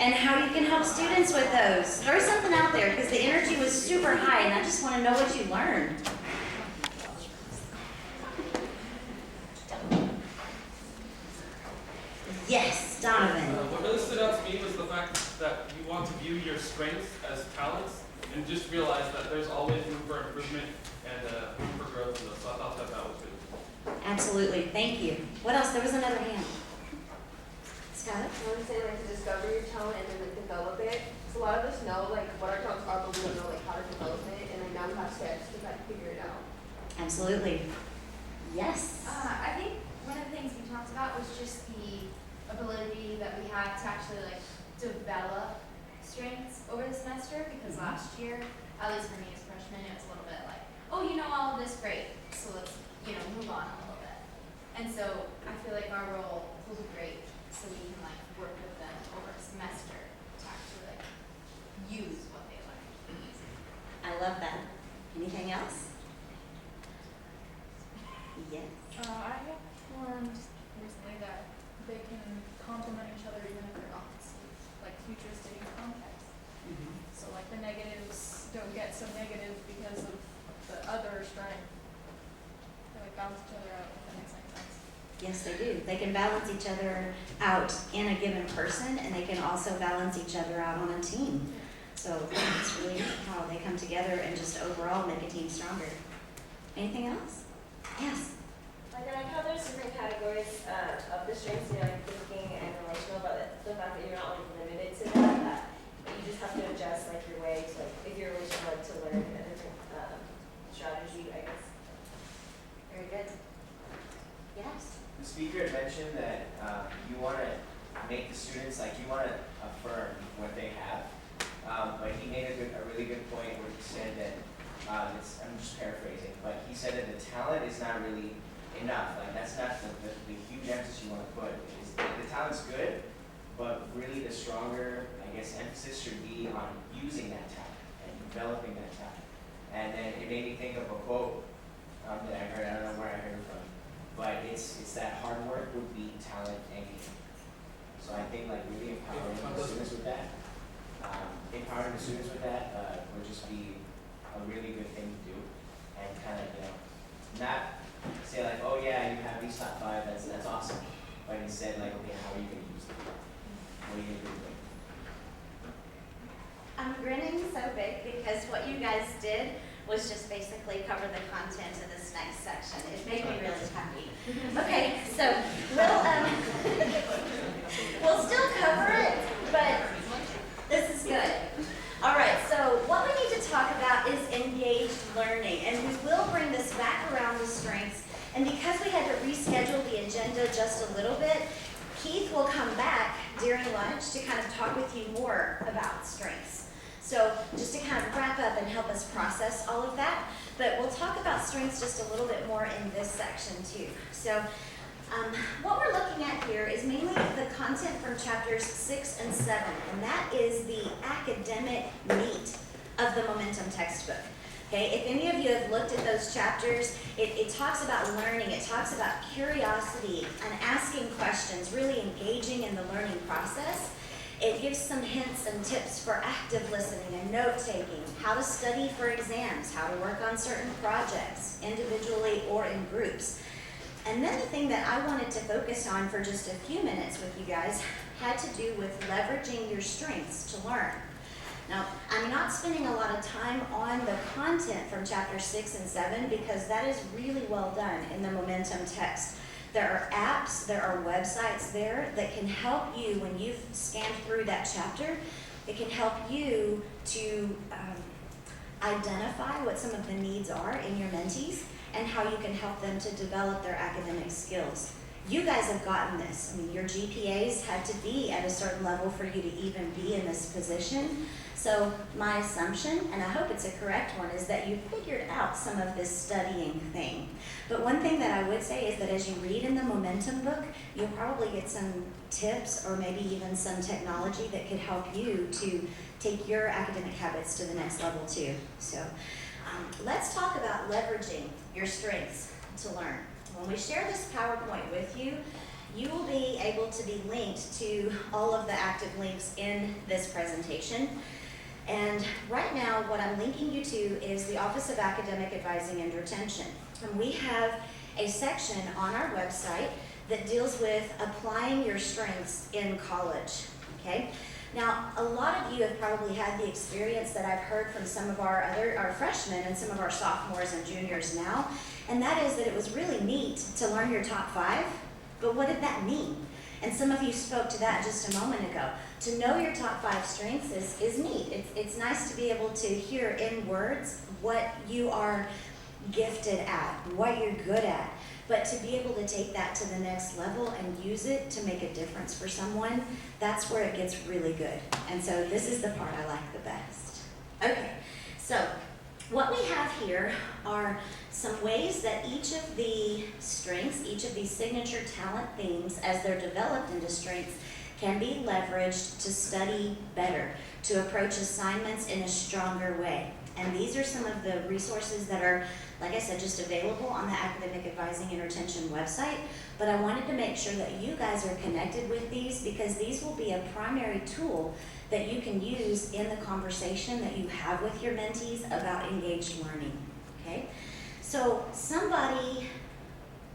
and how you can help students with those. Throw something out there because the energy was super high and I just want to know what you learned. Yes, Donovan. What really stood out to me was the fact that you want to view your strengths as talents and just realize that there's always room for improvement and room for growth in those. So I thought that was really cool. Absolutely, thank you. What else? There was another hand. Scott? I would say like to discover your talent and then like develop it. So a lot of us know like what our talents are, but we don't know like how to develop it. And like now we have steps to like figure it out. Absolutely. Yes. I think one of the things we talked about was just the ability that we have to actually like develop strengths over the semester, because last year, at least for me as a freshman, it was a little bit like, oh, you know all of this, great, so let's move on a little bit. And so I feel like our role will be great, so we can like work with them over a semester to actually like use what they learn. I love that. Anything else? Yes. I have learned recently that they can complement each other even if they're opposites, like futuristic in context. So like the negatives don't get so negative because of the other strength. They like balance each other out, if that makes any sense. Yes, they do. They can balance each other out in a given person, and they can also balance each other out on a team. So it's really how they come together and just overall make a team stronger. Anything else? Yes. Like I like how there's different categories of the strengths, like thinking and relational, but the fact that you're not like limited to that you just have to adjust like your way to like if you're relational, like to learn a different strategy, I guess. Very good. Yes. The speaker had mentioned that you want to make the students, like you want to affirm what they have. But he made a really good point where he said that, I'm just paraphrasing, but he said that the talent is not really enough. Like that's not the huge emphasis you want to put. The talent's good, but really the stronger, I guess, emphasis should be on using that talent and developing that talent. And then it made me think of a quote that I heard, I don't know where I heard it from, but it's that hard work would beat talent any day. So I think like really empowering the students with that, would just be a really good thing to do, and kind of not say like, oh yeah, you have these top 5, that's awesome, but instead like, okay, how are you going to use them? What are you going to do with them? I'm grinning so big because what you guys did was just basically cover the content of this next section. It made me really happy. Okay, so we'll still cover it, but this is good. All right, so what we need to talk about is engaged learning, and we will bring this back around the strengths. And because we had to reschedule the agenda just a little bit, Keith will come back during lunch to kind of talk with you more about strengths. So just to kind of wrap up and help us process all of that, but we'll talk about strengths just a little bit more in this section too. So what we're looking at here is mainly the content from chapters 6 and 7, and that is the academic meat of the Momentum textbook. Okay, if any of you have looked at those chapters, it talks about learning, it talks about curiosity and asking questions, really engaging in the learning process. It gives some hints and tips for active listening and note-taking, how to study for exams, how to work on certain projects, individually or in groups. And then the thing that I wanted to focus on for just a few minutes with you guys had to do with leveraging your strengths to learn. Now, I'm not spending a lot of time on the content from chapter 6 and 7 because that is really well done in the Momentum text. There are apps, there are websites there that can help you when you've scanned through that chapter. It can help you to identify what some of the needs are in your mentees and how you can help them to develop their academic skills. You guys have gotten this. I mean, your GPAs had to be at a certain level for you to even be in this position. So my assumption, and I hope it's a correct one, is that you figured out some of this studying thing. But one thing that I would say is that as you read in the Momentum book, you'll probably get some tips or maybe even some technology that could help you to take your academic habits to the next level too. So let's talk about leveraging your strengths to learn. When we share this PowerPoint with you, you will be able to be linked to all of the active links in this presentation. And right now, what I'm linking you to is the Office of Academic Advising and Retention. And we have a section on our website that deals with applying your strengths in college, okay? Now, a lot of you have probably had the experience that I've heard from some of our freshmen and some of our sophomores and juniors now, and that is that it was really neat to learn your top 5, but what did that mean? And some of you spoke to that just a moment ago. To know your top 5 strengths is neat. It's nice to be able to hear in words what you are gifted at, what you're good at. But to be able to take that to the next level and use it to make a difference for someone, that's where it gets really good. And so this is the part I like the best. Okay, so what we have here are some ways that each of the strengths, each of these signature talent themes, as they're developed into strengths, can be leveraged to study better, to approach assignments in a stronger way. And these are some of the resources that are, like I said, just available on the Academic Advising and Retention website. But I wanted to make sure that you guys are connected with these, because these will be a primary tool that you can use in the conversation that you have with your mentees about engaged learning, okay? So somebody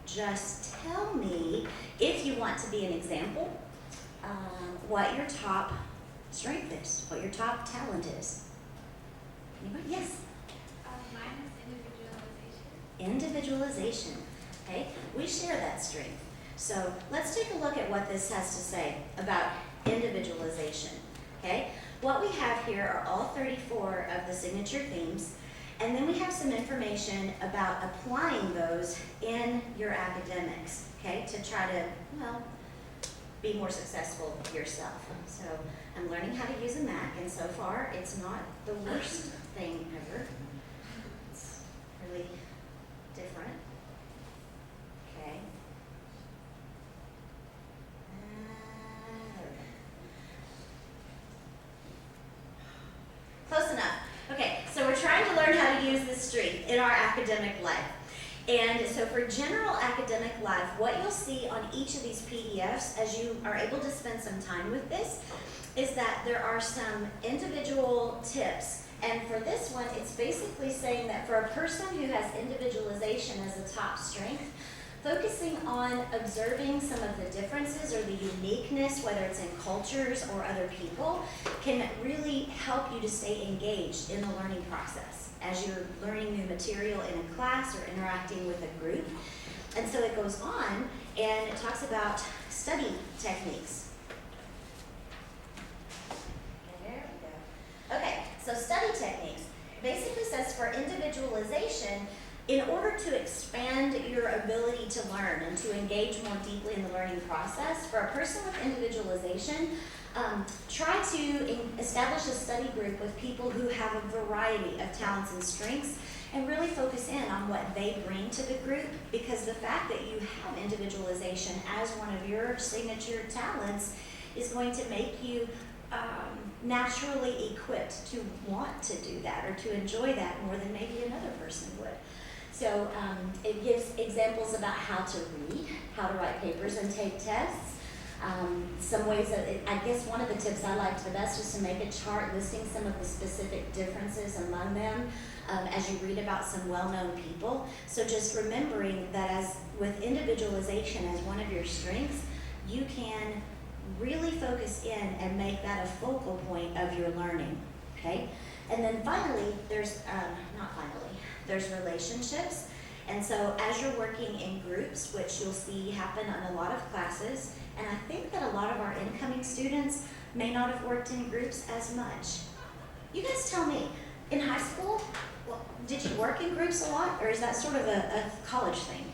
just tell me, if you want to be an example, what your top strength is, what your top talent is. Anybody? Yes? Mine is individualization. Individualization, okay? We share that strength. So let's take a look at what this has to say about individualization, okay? What we have here are all 34 of the signature themes, and then we have some information about applying those in your academics, okay? To try to, well, be more successful yourself. So I'm learning how to use a Mac, and so far it's not the worst thing ever. It's really different. Okay. Close enough. Okay, so we're trying to learn how to use this strength in our academic life. And so for general academic life, what you'll see on each of these PDFs as you are able to spend some time with this is that there are some individual tips. And for this one, it's basically saying that for a person who has individualization as a top strength, focusing on observing some of the differences or the uniqueness, whether it's in cultures or other people, can really help you to stay engaged in the learning process as you're learning new material in a class or interacting with a group. And so it goes on and it talks about study techniques. There we go. Okay, so study techniques basically says for individualization, in order to expand your ability to learn and to engage more deeply in the learning process, for a person with individualization, try to establish a study group with people who have a variety of talents and strengths and really focus in on what they bring to the group, because the fact that you have individualization as one of your signature talents is going to make you naturally equipped to want to do that or to enjoy that more than maybe another person would. So it gives examples about how to read, how to write papers and take tests. Some ways that, I guess one of the tips I liked the best was to make a chart listing some of the specific differences among them as you read about some well-known people. So just remembering that as with individualization as one of your strengths, you can really focus in and make that a focal point of your learning, okay? And then finally, there's relationships. And so as you're working in groups, which you'll see happen on a lot of classes, and I think that a lot of our incoming students may not have worked in groups as much. You guys tell me, in high school, well, did you work in groups a lot, or is that sort of a college thing?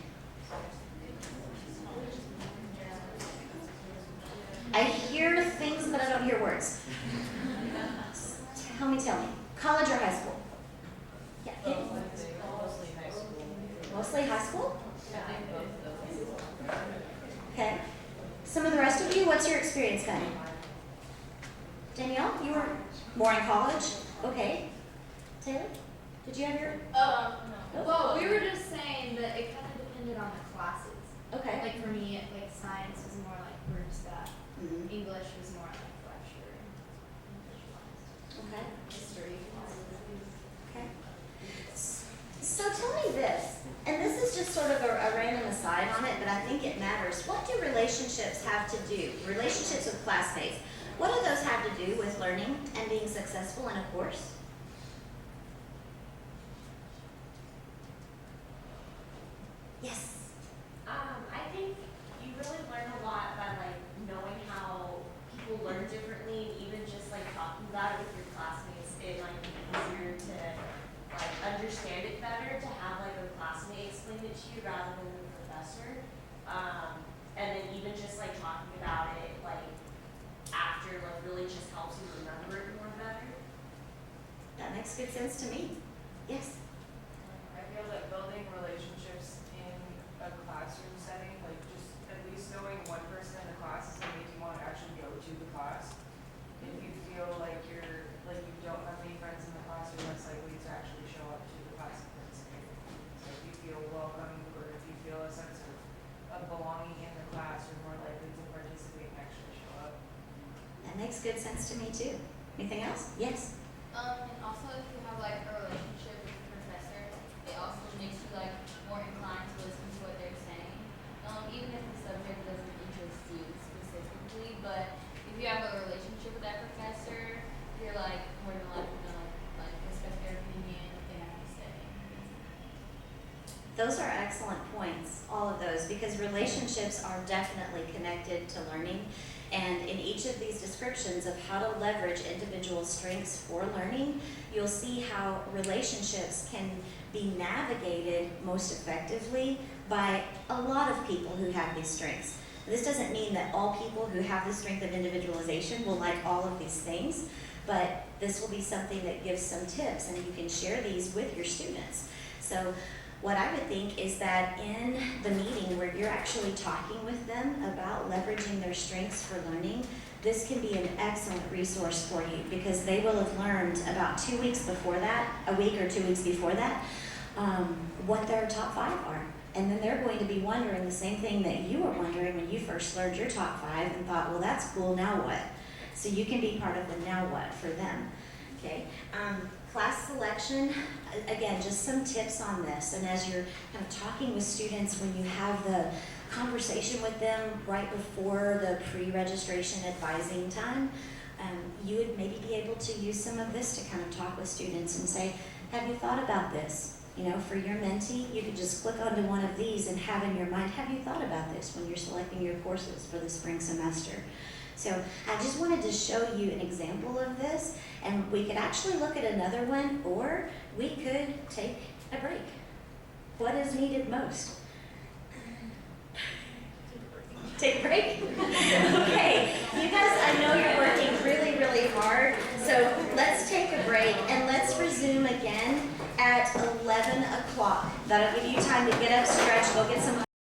I hear things, but I don't hear words. Tell me. College or high school? Yeah. Mostly high school. Mostly high school? Okay. Some of the rest of you, what's your experience been? Danielle, you were more in college? Okay. Taylor, did you have your? No. Well, we were just saying that it kind of depended on the classes. Okay. Like for me, like science was more like word stuff. Mhm. English was more like lecture and visualized. Okay. History. Okay. So tell me this, and this is just sort of a random aside on it, but I think it matters. What do relationships have to do? Relationships with classmates. What do those have to do with learning and being successful in a course? Yes. I think you really learn a lot by like knowing how people learn differently, and even just like talking about it with your classmates, it might be easier to like understand it better to have like a classmate explain it to you rather than the professor. And then even just like talking about it like after like really just helps you remember it more better. That makes good sense to me. Yes. I feel that building relationships in a classroom setting, like just at least knowing one person in the class is gonna make you want to actually go to the class. If you feel like you don't have any friends in the class, you're less likely to actually show up to the class experience. So if you feel welcome or if you feel a sense of belonging in the class, you're more likely to participate and actually show up. That makes good sense to me too. Anything else? Yes. And also if you have like a relationship with the professor, it also makes you like more inclined to listen to what they're saying. Even if the subject doesn't interest you specifically, but if you have a relationship with that professor, you're like more than likely to like respect their opinion, what they have to say. Those are excellent points, all of those, because relationships are definitely connected to learning. And in each of these descriptions of how to leverage individual strengths for learning, you'll see how relationships can be navigated most effectively by a lot of people who have these strengths. This doesn't mean that all people who have the strength of individualization will like all of these things, but this will be something that gives some tips, and you can share these with your students. So what I would think is that in the meeting where you're actually talking with them about leveraging their strengths for learning, this can be an excellent resource for you, because they will have learned about 2 weeks before that, a week or 2 weeks before that, what their top 5 are. And then they're going to be wondering the same thing that you were wondering when you first learned your top 5 and thought, well, that's cool, now what? So you can be part of the now what for them. Okay. Class selection, again, just some tips on this. And as you're kind of talking with students, when you have the conversation with them right before the pre-registration advising time, you would maybe be able to use some of this to kind of talk with students and say, have you thought about this? You know, for your mentee, you could just click onto one of these and have in your mind, have you thought about this when you're selecting your courses for the spring semester? So I just wanted to show you an example of this, and we could actually look at another one, or we could take a break. What is needed most? Take a break? Okay, you guys, I know you're working really, really hard, so let's take a break and let's resume again at 11 o'clock. That'll give you time to get up, stretch, go get some